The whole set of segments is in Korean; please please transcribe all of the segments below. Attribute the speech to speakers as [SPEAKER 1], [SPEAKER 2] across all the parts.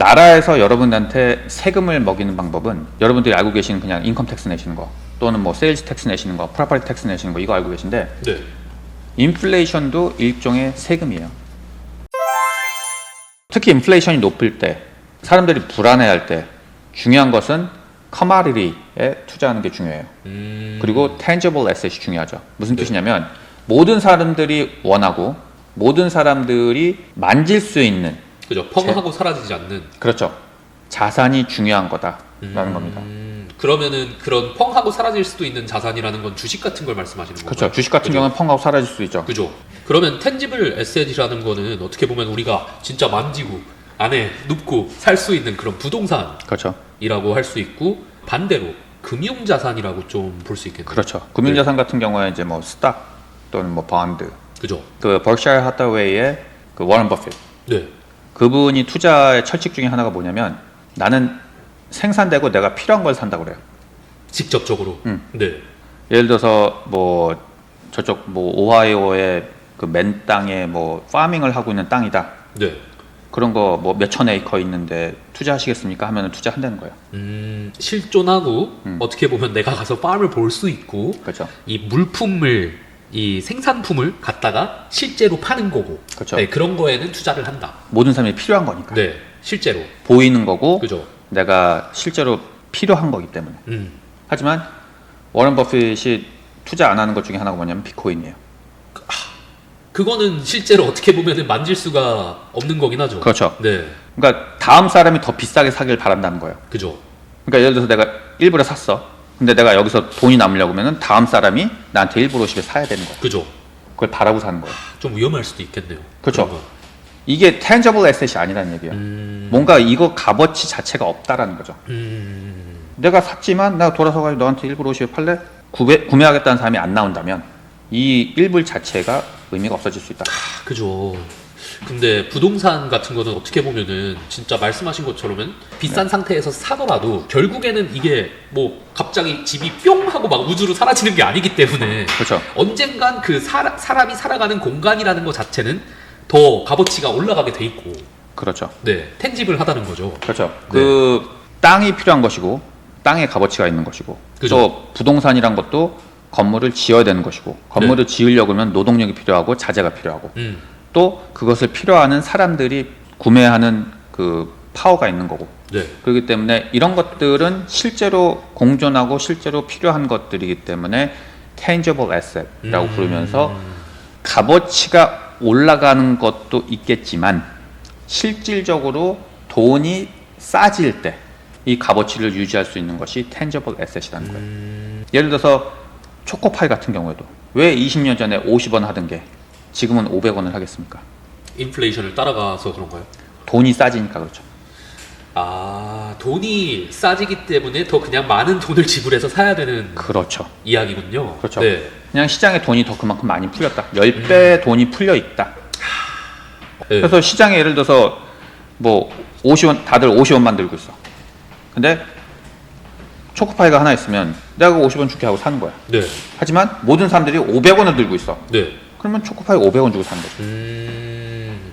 [SPEAKER 1] 나라에서 여러분한테 세금을 먹이는 방법은 여러분들이 알고 계시는 그냥 인컴 텍스 내시는 거 또는 뭐 세일즈 텍스 내시는 거, 프로퍼티 텍스 내시는 거 이거 알고 계신데
[SPEAKER 2] 네.
[SPEAKER 1] 인플레이션도 일종의 세금이에요. 특히 인플레이션이 높을 때 사람들이 불안해할 때 중요한 것은 커머디티에 투자하는 게 중요해요. 그리고 tangible asset이 중요하죠. 무슨 뜻이냐면 모든 사람들이 원하고 모든 사람들이 만질 수 있는
[SPEAKER 2] 그죠. 펑하고 사라지지 않는.
[SPEAKER 1] 그렇죠. 자산이 중요한 거다라는 겁니다.
[SPEAKER 2] 그러면은 그런 펑하고 사라질 수도 있는 자산이라는 건 주식 같은 걸 말씀하시는 거죠.
[SPEAKER 1] 그렇죠. 주식 같은
[SPEAKER 2] 그죠?
[SPEAKER 1] 경우는 펑하고 사라질 수 있죠.
[SPEAKER 2] 그죠. 그러면 텐지블 에셋이라는 거는 어떻게 보면 우리가 진짜 만지고 안에 눕고 살 수 있는 그런 부동산이라고
[SPEAKER 1] 그렇죠.
[SPEAKER 2] 할 수 있고, 반대로 금융자산이라고 좀 볼 수 있겠네요.
[SPEAKER 1] 그렇죠. 금융자산 같은 경우에 이제 뭐 스탁 또는 뭐 본드.
[SPEAKER 2] 그죠.
[SPEAKER 1] 그 버크셔 하사웨이의 그 워런 버핏.
[SPEAKER 2] 네.
[SPEAKER 1] 그분이 투자의 철칙 중에 하나가 뭐냐면 나는 생산되고 내가 필요한 걸 산다고 그래요.
[SPEAKER 2] 직접적으로. 네.
[SPEAKER 1] 예를 들어서 뭐 저쪽 뭐 오하이오의 그 맨 땅에 뭐 파밍을 하고 있는 땅이다.
[SPEAKER 2] 네.
[SPEAKER 1] 그런 거 뭐 몇천 에이커 있는데 투자하시겠습니까? 하면은 투자한다는 거예요.
[SPEAKER 2] 실존하고 어떻게 보면 내가 가서 팜을 볼 수 있고,
[SPEAKER 1] 그렇죠.
[SPEAKER 2] 이 물품을, 이 생산품을 갖다가 실제로 파는 거고,
[SPEAKER 1] 그렇죠.
[SPEAKER 2] 네, 그런 거에는 투자를 한다.
[SPEAKER 1] 모든 사람이 필요한 거니까.
[SPEAKER 2] 네, 실제로.
[SPEAKER 1] 보이는 거고
[SPEAKER 2] 그죠.
[SPEAKER 1] 내가 실제로 필요한 거기 때문에. 하지만 워런 버핏이 투자 안 하는 것 중에 하나가 뭐냐면 비트코인이에요.
[SPEAKER 2] 그거는 실제로 어떻게 보면 만질 수가 없는 거긴 하죠.
[SPEAKER 1] 그렇죠.
[SPEAKER 2] 네,
[SPEAKER 1] 그러니까 다음 사람이 더 비싸게 사길 바란다는 거예요.
[SPEAKER 2] 그죠.
[SPEAKER 1] 그러니까 예를 들어서 내가 1불에 샀어. 근데 내가 여기서 돈이 남으려고 하면은 다음 사람이 나한테 1불 50에 사야 되는 거야.
[SPEAKER 2] 그죠.
[SPEAKER 1] 그걸 바라고 사는 거예요.
[SPEAKER 2] 좀 위험할 수도 있겠네요.
[SPEAKER 1] 그렇죠.
[SPEAKER 2] 그런 건.
[SPEAKER 1] 이게 tangible asset이 아니라는 얘기예요. 뭔가 이거 값어치 자체가 없다라는 거죠. 내가 샀지만 내가 돌아서가지고 너한테 1불 50에 팔래? 구매하겠다는 사람이 안 나온다면 이 1불 자체가 의미가 없어질 수 있다.
[SPEAKER 2] 그죠. 근데 부동산 같은 거는 어떻게 보면은 진짜 말씀하신 것처럼은 비싼 상태에서 사더라도 결국에는 이게 뭐 갑자기 집이 뿅 하고 막 우주로 사라지는 게 아니기 때문에
[SPEAKER 1] 그렇죠.
[SPEAKER 2] 언젠간 그 사람이 살아가는 공간이라는 것 자체는 더 값어치가 올라가게 돼 있고,
[SPEAKER 1] 그렇죠.
[SPEAKER 2] 네, 텐지블 하다는 거죠.
[SPEAKER 1] 그렇죠.
[SPEAKER 2] 네.
[SPEAKER 1] 그 땅이 필요한 것이고 땅에 값어치가 있는 것이고
[SPEAKER 2] 그죠.
[SPEAKER 1] 또 부동산이란 것도 건물을 지어야 되는 것이고 건물을 지으려고 하면 노동력이 필요하고 자재가 필요하고 또 그것을 필요하는 사람들이 구매하는 그 파워가 있는 거고.
[SPEAKER 2] 네.
[SPEAKER 1] 그렇기 때문에 이런 것들은 실제로 공존하고 실제로 필요한 것들이기 때문에 tangible asset이라고 부르면서 값어치가 올라가는 것도 있겠지만 실질적으로 돈이 싸질 때 이 값어치를 유지할 수 있는 것이 tangible asset이라는 거예요. 예를 들어서 초코파이 같은 경우에도 왜 20년 전에 50원 하던 게 지금은 500원을 하겠습니까?
[SPEAKER 2] 인플레이션을 따라가서 그런가요?
[SPEAKER 1] 돈이 싸지니까 그렇죠.
[SPEAKER 2] 아, 돈이 싸지기 때문에 더 그냥 많은 돈을 지불해서 사야 되는
[SPEAKER 1] 그렇죠.
[SPEAKER 2] 이야기군요.
[SPEAKER 1] 그렇죠.
[SPEAKER 2] 네.
[SPEAKER 1] 그냥 시장에 돈이 더 그만큼 많이 풀렸다. 10배 돈이 풀려 있다.
[SPEAKER 2] 네.
[SPEAKER 1] 그래서 시장에 예를 들어서 뭐 50원 다들 50원만 들고 있어. 근데 초코파이가 하나 있으면 내가 50원 줄게 하고 사는 거야.
[SPEAKER 2] 네.
[SPEAKER 1] 하지만 모든 사람들이 500원을 들고 있어.
[SPEAKER 2] 네.
[SPEAKER 1] 그러면 초코파이 500원 주고 사는 거죠.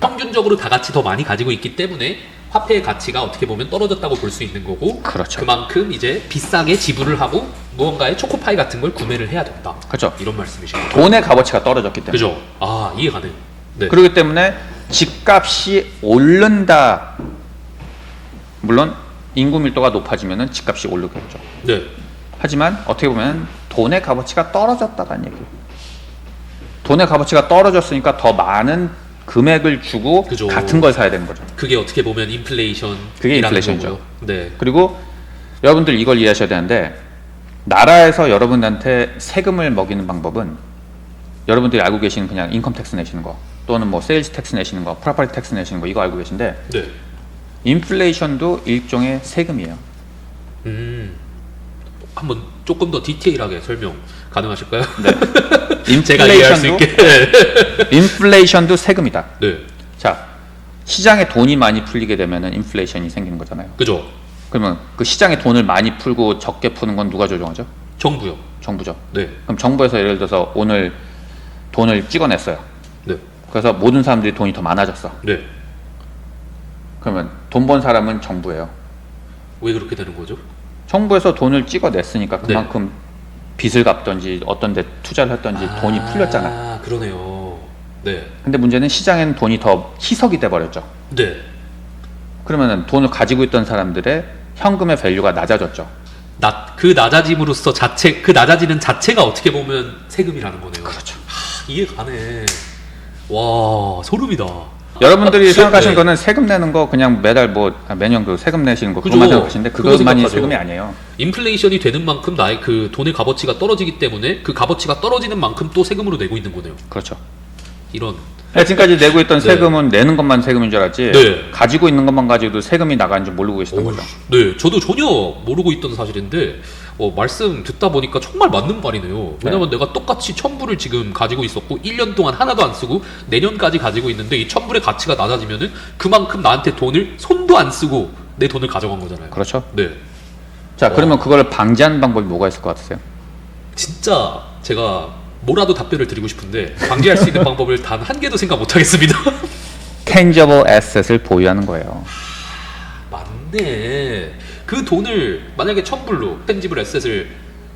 [SPEAKER 2] 평균적으로 다 같이 더 많이 가지고 있기 때문에 화폐의 가치가 어떻게 보면 떨어졌다고 볼 수 있는 거고,
[SPEAKER 1] 그렇죠.
[SPEAKER 2] 그만큼 이제 비싸게 지불을 하고 무언가의 초코파이 같은 걸 구매를 해야 된다.
[SPEAKER 1] 그렇죠.
[SPEAKER 2] 이런 말씀이시죠.
[SPEAKER 1] 돈의 값어치가 떨어졌기 때문에.
[SPEAKER 2] 그죠. 아, 이해가 네. 네.
[SPEAKER 1] 그렇기 때문에 집값이 오른다. 물론 인구 밀도가 높아지면은 집값이 오르겠죠.
[SPEAKER 2] 네.
[SPEAKER 1] 하지만 어떻게 보면 돈의 값어치가 떨어졌다는 얘기예요. 돈의 값어치가 떨어졌으니까 더 많은 금액을 주고
[SPEAKER 2] 그죠.
[SPEAKER 1] 같은 걸 사야 되는 거죠.
[SPEAKER 2] 그게 어떻게 보면 인플레이션.
[SPEAKER 1] 그게 인플레이션이죠.
[SPEAKER 2] 네.
[SPEAKER 1] 그리고 여러분들 이걸 이해하셔야 되는데 나라에서 여러분한테 세금을 먹이는 방법은 여러분들이 알고 계시는 그냥 인컴 텍스 내시는 거 또는 뭐 세일즈 텍스 내시는 거, 프로퍼티 텍스 내시는 거 이거 알고 계신데
[SPEAKER 2] 네.
[SPEAKER 1] 인플레이션도 일종의 세금이에요.
[SPEAKER 2] 한번 조금 더 디테일하게 설명 가능하실까요?
[SPEAKER 1] 네.
[SPEAKER 2] 제가 이해할 수 있게.
[SPEAKER 1] 인플레이션도 세금이다.
[SPEAKER 2] 네.
[SPEAKER 1] 자, 시장에 돈이 많이 풀리게 되면은 인플레이션이 생기는 거잖아요.
[SPEAKER 2] 그죠.
[SPEAKER 1] 그러면 그 시장에 돈을 많이 풀고 적게 푸는 건 누가 조정하죠?
[SPEAKER 2] 정부요.
[SPEAKER 1] 정부죠.
[SPEAKER 2] 네.
[SPEAKER 1] 그럼 정부에서 예를 들어서 오늘 돈을 찍어냈어요.
[SPEAKER 2] 네.
[SPEAKER 1] 그래서 모든 사람들이 돈이 더 많아졌어.
[SPEAKER 2] 네.
[SPEAKER 1] 그러면 돈 번 사람은 정부예요.
[SPEAKER 2] 왜 그렇게 되는 거죠?
[SPEAKER 1] 정부에서 돈을 찍어냈으니까 그만큼 빚을 갚던지 어떤 데 투자를 했던지 돈이 풀렸잖아.
[SPEAKER 2] 아, 그러네요. 네.
[SPEAKER 1] 근데 문제는 시장에는 돈이 더 희석이 돼버렸죠.
[SPEAKER 2] 네.
[SPEAKER 1] 그러면 돈을 가지고 있던 사람들의 현금의 밸류가 낮아졌죠.
[SPEAKER 2] 그 낮아짐으로써 그 낮아지는 자체가 어떻게 보면 세금이라는 거네요.
[SPEAKER 1] 그렇죠.
[SPEAKER 2] 이해 가네. 와, 소름이다.
[SPEAKER 1] 여러분들이 생각하시는
[SPEAKER 2] 네.
[SPEAKER 1] 거는 세금 내는 거 그냥 매달 매년 그 세금 내시는 거
[SPEAKER 2] 그죠.
[SPEAKER 1] 그것만 생각하시는데
[SPEAKER 2] 그거
[SPEAKER 1] 그것만이
[SPEAKER 2] 생각하죠.
[SPEAKER 1] 세금이 아니에요.
[SPEAKER 2] 인플레이션이 되는 만큼 나의 그 돈의 값어치가 떨어지기 때문에 그 값어치가 떨어지는 만큼 또 세금으로 내고 있는 거네요.
[SPEAKER 1] 그렇죠.
[SPEAKER 2] 이런.
[SPEAKER 1] 지금까지 내고 있던
[SPEAKER 2] 네.
[SPEAKER 1] 세금은 내는 것만 세금인 줄 알았지
[SPEAKER 2] 네.
[SPEAKER 1] 가지고 있는 것만 가지고도 세금이 나가는 줄 모르고 계시던 거죠.
[SPEAKER 2] 네, 저도 전혀 모르고 있던 사실인데 말씀 듣다 보니까 정말 맞는 말이네요. 왜냐면 내가 똑같이 1,000불을 지금 가지고 있었고 1년 동안 하나도 안 쓰고 내년까지 가지고 있는데 이 1,000불의 가치가 낮아지면은 그만큼 나한테 돈을 손도 안 쓰고 내 돈을 가져간 거잖아요.
[SPEAKER 1] 그렇죠.
[SPEAKER 2] 네,
[SPEAKER 1] 자, 그러면 그걸 방지하는 방법이 뭐가 있을 것 같으세요?
[SPEAKER 2] 진짜 제가 뭐라도 답변을 드리고 싶은데 방지할 수 있는 방법을 단 한 개도 생각 못 하겠습니다.
[SPEAKER 1] tangible asset을 보유하는 거예요.
[SPEAKER 2] 맞네. 그 돈을 만약에 1,000불로 텐지블 에셋을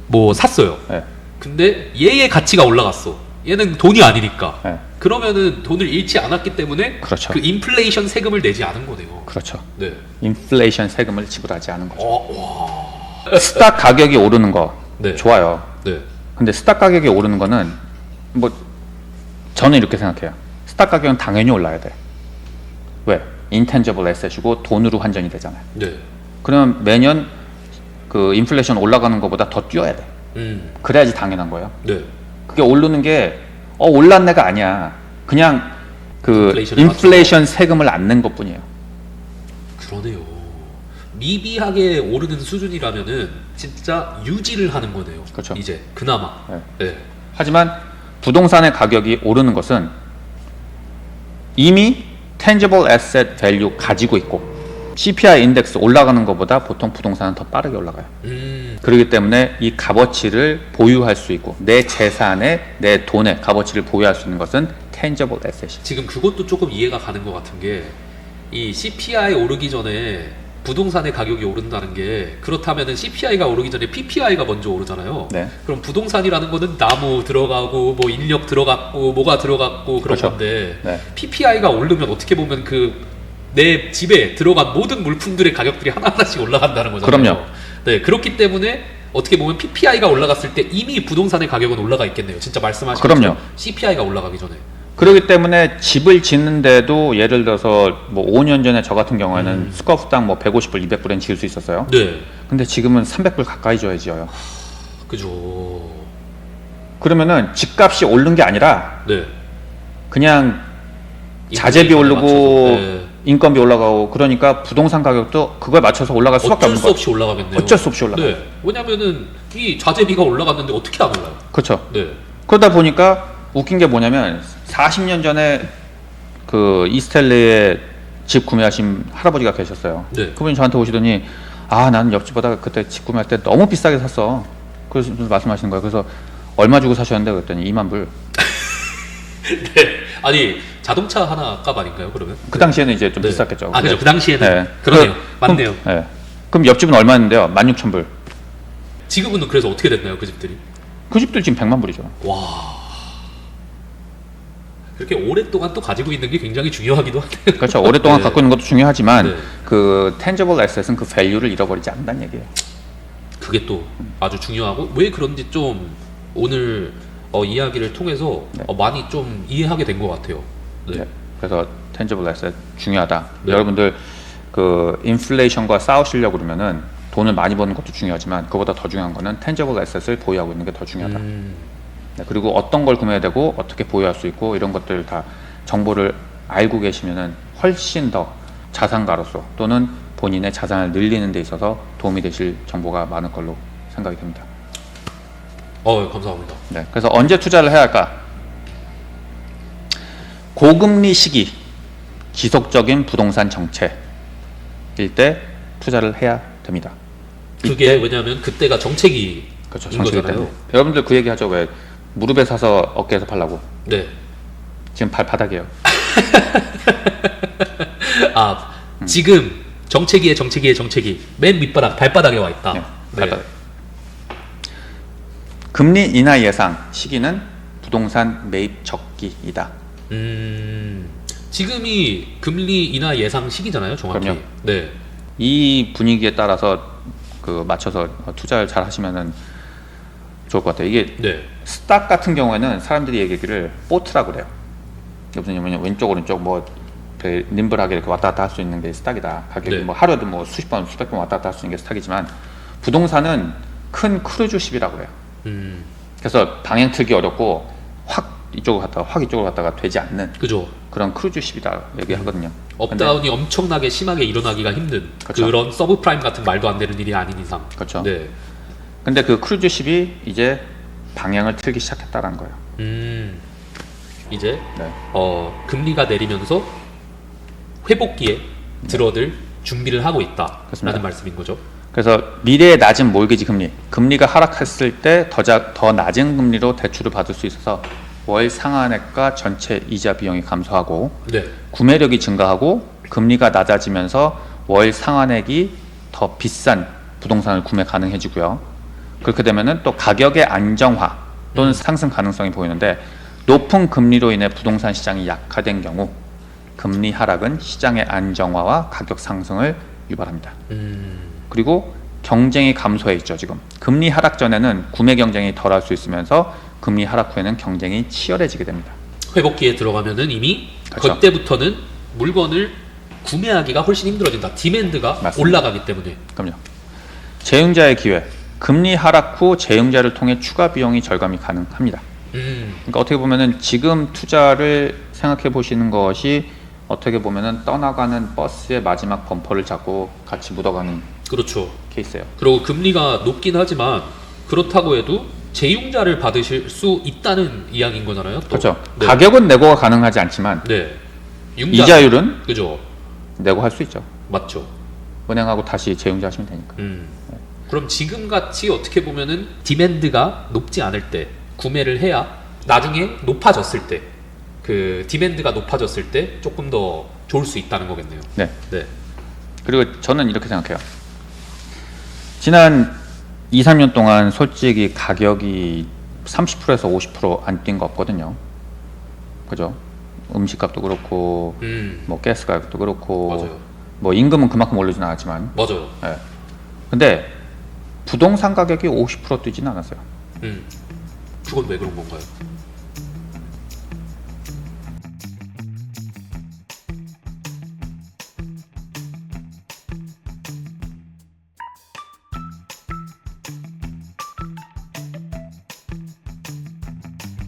[SPEAKER 2] 뭐 샀어요.
[SPEAKER 1] 네.
[SPEAKER 2] 근데 얘의 가치가 올라갔어. 얘는 돈이 아니니까.
[SPEAKER 1] 네.
[SPEAKER 2] 그러면은 돈을 잃지 않았기 때문에
[SPEAKER 1] 그렇죠.
[SPEAKER 2] 그 인플레이션 세금을 내지 않은 거네요.
[SPEAKER 1] 그렇죠.
[SPEAKER 2] 네.
[SPEAKER 1] 인플레이션 세금을 지불하지 않은 거죠.
[SPEAKER 2] 와.
[SPEAKER 1] 스탁 가격이 오르는 거
[SPEAKER 2] 네.
[SPEAKER 1] 좋아요.
[SPEAKER 2] 네.
[SPEAKER 1] 근데 스탁 가격이 오르는 거는 뭐 저는 이렇게 생각해요. 스탁 가격은 당연히 올라야 돼. 왜? 인텐저블 에셋이고 돈으로 환전이 되잖아요.
[SPEAKER 2] 네.
[SPEAKER 1] 그러면 매년 그 인플레이션 올라가는 것보다 더 뛰어야 돼. 그래야지 당연한 거예요.
[SPEAKER 2] 네.
[SPEAKER 1] 그게 오르는 게 올랐네가 아니야. 그냥 그
[SPEAKER 2] 인플레이션에
[SPEAKER 1] 인플레이션 세금을 안 낸 것뿐이에요.
[SPEAKER 2] 그러네요. 미비하게 오르는 수준이라면은 진짜 유지를 하는 거네요.
[SPEAKER 1] 그렇죠.
[SPEAKER 2] 이제 그나마.
[SPEAKER 1] 네.
[SPEAKER 2] 네.
[SPEAKER 1] 하지만 부동산의 가격이 오르는 것은 이미 tangible asset value 가지고 있고 CPI 인덱스 올라가는 것보다 보통 부동산은 더 빠르게 올라가요. 그렇기 때문에 이 값어치를 보유할 수 있고 내 재산에 내 돈의 값어치를 보유할 수 있는 것은 tangible asset이.
[SPEAKER 2] 지금 그것도 조금 이해가 가는 것 같은 게 이 CPI 오르기 전에 부동산의 가격이 오른다는 게 그렇다면은 CPI가 오르기 전에 PPI가 먼저 오르잖아요.
[SPEAKER 1] 네.
[SPEAKER 2] 그럼 부동산이라는 거는 나무 들어가고 뭐 인력 들어갔고 뭐가 들어갔고 그런
[SPEAKER 1] 그렇죠.
[SPEAKER 2] 건데
[SPEAKER 1] 네.
[SPEAKER 2] PPI가 오르면 어떻게 보면 그 내 집에 들어간 모든 물품들의 가격들이 하나하나씩 올라간다는 거잖아요.
[SPEAKER 1] 그럼요.
[SPEAKER 2] 네, 그렇기 때문에 어떻게 보면 PPI가 올라갔을 때 이미 부동산의 가격은 올라가 있겠네요. 진짜 말씀하신
[SPEAKER 1] 그럼요.
[SPEAKER 2] 것처럼 CPI가 올라가기 전에.
[SPEAKER 1] 그렇기 때문에 집을 짓는데도 예를 들어서 뭐 5년 전에 저 같은 경우에는 스쿼프당 뭐 150불, 200불엔 지을 수 있었어요.
[SPEAKER 2] 네,
[SPEAKER 1] 근데 지금은 300불 가까이 줘야 지어요.
[SPEAKER 2] 그죠.
[SPEAKER 1] 그러면은 집값이 오른 게 아니라
[SPEAKER 2] 네.
[SPEAKER 1] 그냥 자재비 오르고
[SPEAKER 2] 맞춰서,
[SPEAKER 1] 인건비 올라가고 그러니까 부동산 가격도 그거에 맞춰서 올라갈 수밖에
[SPEAKER 2] 어쩔
[SPEAKER 1] 없는
[SPEAKER 2] 수
[SPEAKER 1] 거예요.
[SPEAKER 2] 없이 올라가겠네요.
[SPEAKER 1] 어쩔 수 없이 올라가요.
[SPEAKER 2] 네. 왜냐면은 이 자재비가 올라갔는데 어떻게 안 올라요?
[SPEAKER 1] 그렇죠.
[SPEAKER 2] 네.
[SPEAKER 1] 그러다 보니까 웃긴 게 뭐냐면 40년 전에 그 이스텔레에 집 구매하신 할아버지가 계셨어요.
[SPEAKER 2] 네.
[SPEAKER 1] 그분이 저한테 오시더니 나는 옆집보다 그때 집 구매할 때 너무 비싸게 샀어. 그래서 말씀하시는 거예요. 그래서 얼마 주고 사셨는데 그랬더니 2만 불.
[SPEAKER 2] 네. 아니 자동차 하나 값 아닌가요? 그러면?
[SPEAKER 1] 그 당시에는 이제 좀
[SPEAKER 2] 네.
[SPEAKER 1] 비쌌겠죠.
[SPEAKER 2] 아, 그죠.
[SPEAKER 1] 근데-
[SPEAKER 2] 그 당시에는
[SPEAKER 1] 네.
[SPEAKER 2] 그러네요.
[SPEAKER 1] 그럼-
[SPEAKER 2] 맞네요.
[SPEAKER 1] 네. 그럼 옆집은 얼마였는데요? 16,000불.
[SPEAKER 2] 지금은 그래서 어떻게 됐나요, 그 집들이?
[SPEAKER 1] 그 집들 지금 100만 불이죠.
[SPEAKER 2] 와. 그렇게 오랫동안 또 가지고 있는 게 굉장히 중요하기도 하네요.
[SPEAKER 1] 그렇죠. 오랫동안
[SPEAKER 2] 네.
[SPEAKER 1] 갖고 있는 것도 중요하지만
[SPEAKER 2] 네.
[SPEAKER 1] 그 tangible asset은 그 value를 잃어버리지 않는다는 얘기예요.
[SPEAKER 2] 그게 또 아주 중요하고 왜 그런지 좀 오늘 이야기를 통해서
[SPEAKER 1] 네.
[SPEAKER 2] 많이 좀 이해하게 된 것 같아요. 네.
[SPEAKER 1] 네. 그래서 tangible asset 중요하다.
[SPEAKER 2] 네.
[SPEAKER 1] 여러분들 그 인플레이션과 싸우시려고 그러면은 돈을 많이 버는 것도 중요하지만 그보다 더 중요한 거는 tangible asset을 보유하고 있는 게 더 중요하다. 네, 그리고 어떤 걸 구매해야 되고 어떻게 보유할 수 있고 이런 것들 다 정보를 알고 계시면은 훨씬 더 자산가로서 또는 본인의 자산을 늘리는 데 있어서 도움이 되실 정보가 많을 걸로 생각이 됩니다.
[SPEAKER 2] 감사합니다.
[SPEAKER 1] 네, 그래서 언제 투자를 해야 할까? 고금리 시기, 지속적인 부동산 정책일 때 투자를 해야 됩니다.
[SPEAKER 2] 그게 왜냐하면 그때가 정책이
[SPEAKER 1] 그렇죠,
[SPEAKER 2] 인
[SPEAKER 1] 정책이
[SPEAKER 2] 거잖아요.
[SPEAKER 1] 때문에. 여러분들 그 얘기 하죠. 왜 무릎에 사서 어깨에서 팔라고?
[SPEAKER 2] 네.
[SPEAKER 1] 지금 발바닥이에요.
[SPEAKER 2] 지금 정체기의 정체기 맨 밑바닥 발바닥에 와 있다.
[SPEAKER 1] 네,
[SPEAKER 2] 네.
[SPEAKER 1] 발바닥. 금리 인하 예상 시기는 부동산 매입 적기이다.
[SPEAKER 2] 지금이 금리 인하 예상 시기잖아요, 정확히.
[SPEAKER 1] 그럼요.
[SPEAKER 2] 네.
[SPEAKER 1] 이 분위기에 따라서 그 맞춰서 투자를 잘 하시면은 좋을 것 같아요. 이게
[SPEAKER 2] 네.
[SPEAKER 1] 스탁 같은 경우에는 사람들이 얘기를 포트라고 그래요. 이게 무슨 얘기냐면 왼쪽 오른쪽 뭐 되게 nim블하게 이렇게 왔다 갔다 할 수 있는 게 스탁이다. 가격이
[SPEAKER 2] 네.
[SPEAKER 1] 뭐 하루에도 뭐 수십 번 수백 번 왔다 갔다 할 수 있는 게 스탁이지만 부동산은 큰 크루즈십이라고 해요. 그래서 방향 틀기 어렵고 확 이쪽으로 갔다가 확 이쪽으로 갔다가 되지 않는
[SPEAKER 2] 그죠.
[SPEAKER 1] 그런 크루즈십이다 얘기하거든요.
[SPEAKER 2] 업다운이 엄청나게 심하게 일어나기가 힘든
[SPEAKER 1] 그렇죠.
[SPEAKER 2] 그런 서브프라임 같은 말도 안 되는 일이 아닌 이상.
[SPEAKER 1] 그렇죠.
[SPEAKER 2] 네.
[SPEAKER 1] 근데 그 크루즈십이 이제 방향을 틀기 시작했다라는 거예요.
[SPEAKER 2] 이제
[SPEAKER 1] 네.
[SPEAKER 2] 금리가 내리면서 회복기에 들어들 준비를 하고 있다라는
[SPEAKER 1] 그렇습니다.
[SPEAKER 2] 말씀인 거죠.
[SPEAKER 1] 그래서 미래의 낮은 몰기지 금리, 금리가 하락했을 때 더 낮은 금리로 대출을 받을 수 있어서 월 상환액과 전체 이자 비용이 감소하고
[SPEAKER 2] 네.
[SPEAKER 1] 구매력이 증가하고 금리가 낮아지면서 월 상환액이 더 비싼 부동산을 구매 가능해지고요. 그렇게 되면은 또 가격의 안정화 또는 상승 가능성이 보이는데 높은 금리로 인해 부동산 시장이 약화된 경우 금리 하락은 시장의 안정화와 가격 상승을 유발합니다. 그리고 경쟁이 감소해 있죠. 지금 금리 하락 전에는 구매 경쟁이 덜할 수 있으면서 금리 하락 후에는 경쟁이 치열해지게 됩니다.
[SPEAKER 2] 회복기에 들어가면은 이미
[SPEAKER 1] 그렇죠.
[SPEAKER 2] 그때부터는 물건을 구매하기가 훨씬 힘들어진다. 디맨드가
[SPEAKER 1] 맞습니다.
[SPEAKER 2] 올라가기 때문에.
[SPEAKER 1] 그럼요. 재융자의 기회, 금리 하락 후 재융자를 통해 추가 비용이 절감이 가능합니다. 그러니까 어떻게 보면은 지금 투자를 생각해 보시는 것이 어떻게 보면은 떠나가는 버스의 마지막 범퍼를 잡고 같이 묻어가는
[SPEAKER 2] 그렇죠.
[SPEAKER 1] 케이스예요.
[SPEAKER 2] 그리고 금리가 높긴 하지만 그렇다고 해도 재융자를 받으실 수 있다는 이야기인 거잖아요. 또.
[SPEAKER 1] 그렇죠.
[SPEAKER 2] 네.
[SPEAKER 1] 가격은 내고가 가능하지 않지만
[SPEAKER 2] 네. 융자.
[SPEAKER 1] 이자율은
[SPEAKER 2] 그죠.
[SPEAKER 1] 내고 할 수 있죠.
[SPEAKER 2] 맞죠.
[SPEAKER 1] 은행하고 다시 재융자 하시면 되니까.
[SPEAKER 2] 그럼 지금 같이 어떻게 보면은 디맨드가 높지 않을 때 구매를 해야 나중에 높아졌을 때 그 디맨드가 높아졌을 때 조금 더 좋을 수 있다는 거겠네요.
[SPEAKER 1] 네.
[SPEAKER 2] 네.
[SPEAKER 1] 그리고 저는 이렇게 생각해요. 지난 2, 3년 동안 솔직히 가격이 30%에서 50% 안 뛴 거 없거든요. 그죠? 음식값도 그렇고 뭐 가스값도 그렇고
[SPEAKER 2] 맞아요.
[SPEAKER 1] 뭐 임금은 그만큼 오르진 않았지만
[SPEAKER 2] 맞아요.
[SPEAKER 1] 예. 근데 부동산 가격이 50% 뛰지는 않았어요.
[SPEAKER 2] 그건 왜 그런 건가요?